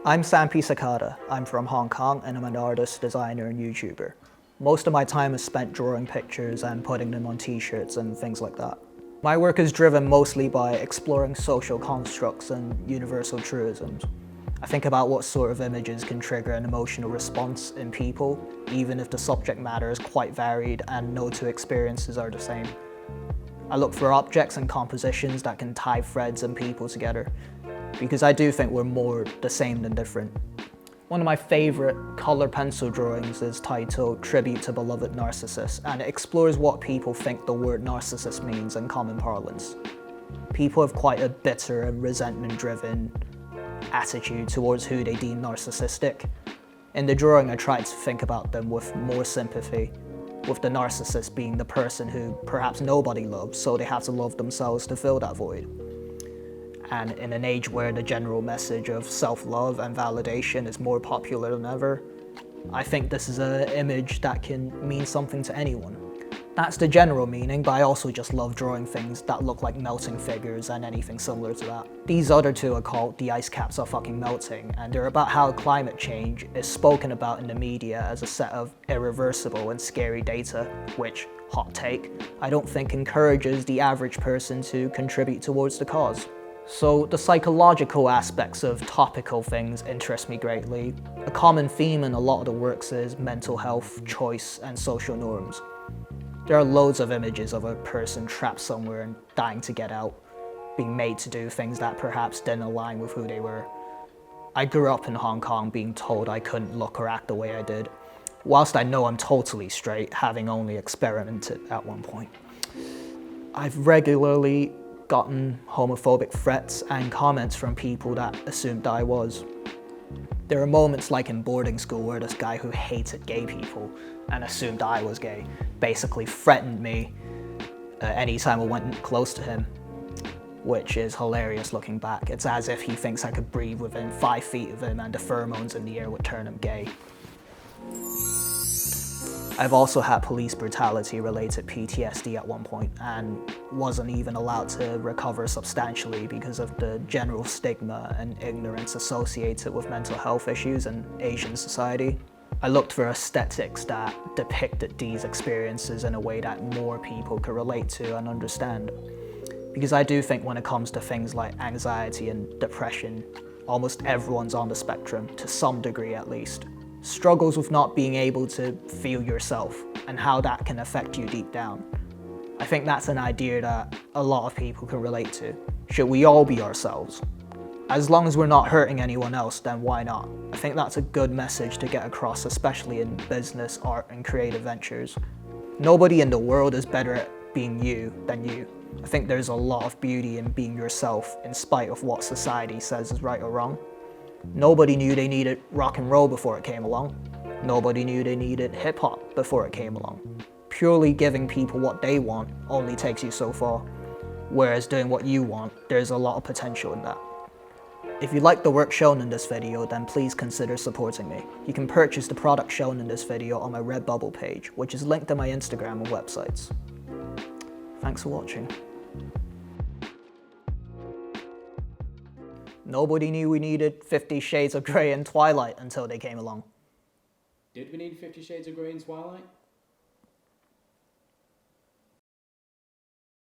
I'm Sampi Sakata. I'm from Hong Kong and I'm an artist, designer and YouTuber. Most of my time is spent drawing pictures and putting them on t-shirts and things like that. My work is driven mostly by exploring social constructs and universal truisms. I think about what sort of images can trigger an emotional response in people, even if the subject matter is quite varied and no two experiences are the same. I look for objects and compositions that can tie threads and people together, because I do think we're more the same than different. One of my favourite colour pencil drawings is titled Tribute to Beloved Narcissus, and it explores what people think the word narcissist means in common parlance. People have quite a bitter and resentment-driven attitude towards who they deem narcissistic. In the drawing, I tried to think about them with more sympathy, with the narcissist being the person who perhaps nobody loves, so they have to love themselves to fill that void. And in an age where the general message of self-love and validation is more popular than ever, I think this is an image that can mean something to anyone. That's the general meaning, but I also just love drawing things that look like melting figures and anything similar to that. These other two are called The Ice Caps Are Fucking Melting, and they're about how climate change is spoken about in the media as a set of irreversible and scary data, which, hot take, I don't think encourages the average person to contribute towards the cause. So the psychological aspects of topical things interest me greatly. A common theme in a lot of the works is mental health, choice, and social norms. There are loads of images of a person trapped somewhere and dying to get out, being made to do things that perhaps didn't align with who they were. I grew up in Hong Kong being told I couldn't look or act the way I did, whilst I know I'm totally straight, having only experimented at one point. I've regularly gotten homophobic threats and comments from people that assumed I was. There are moments like in boarding school where this guy who hated gay people and assumed I was gay basically threatened me anytime I went close to him, which is hilarious looking back. It's as if he thinks I could breathe within 5 feet of him and the pheromones in the air would turn him gay. I've also had police brutality related PTSD at one point and wasn't even allowed to recover substantially because of the general stigma and ignorance associated with mental health issues in Asian society. I looked for aesthetics that depicted these experiences in a way that more people could relate to and understand. Because I do think when it comes to things like anxiety and depression, almost everyone's on the spectrum, to some degree at least. Struggles with not being able to feel yourself and how that can affect you deep down. I think that's an idea that a lot of people can relate to. Should we all be ourselves? As long as we're not hurting anyone else, then why not? I think that's a good message to get across, especially in business, art, and creative ventures. Nobody in the world is better at being you than you. I think there's a lot of beauty in being yourself in spite of what society says is right or wrong. Nobody knew they needed rock and roll before it came along. Nobody knew they needed hip hop before it came along. Purely giving people what they want only takes you so far, whereas doing what you want, there's a lot of potential in that. If you like the work shown in this video, then please consider supporting me. You can purchase the product shown in this video on my Redbubble page, which is linked in my Instagram and websites. Thanks for watching. Nobody knew we needed 50 Shades of Grey and Twilight until they came along. Did we need 50 Shades of Grey and Twilight?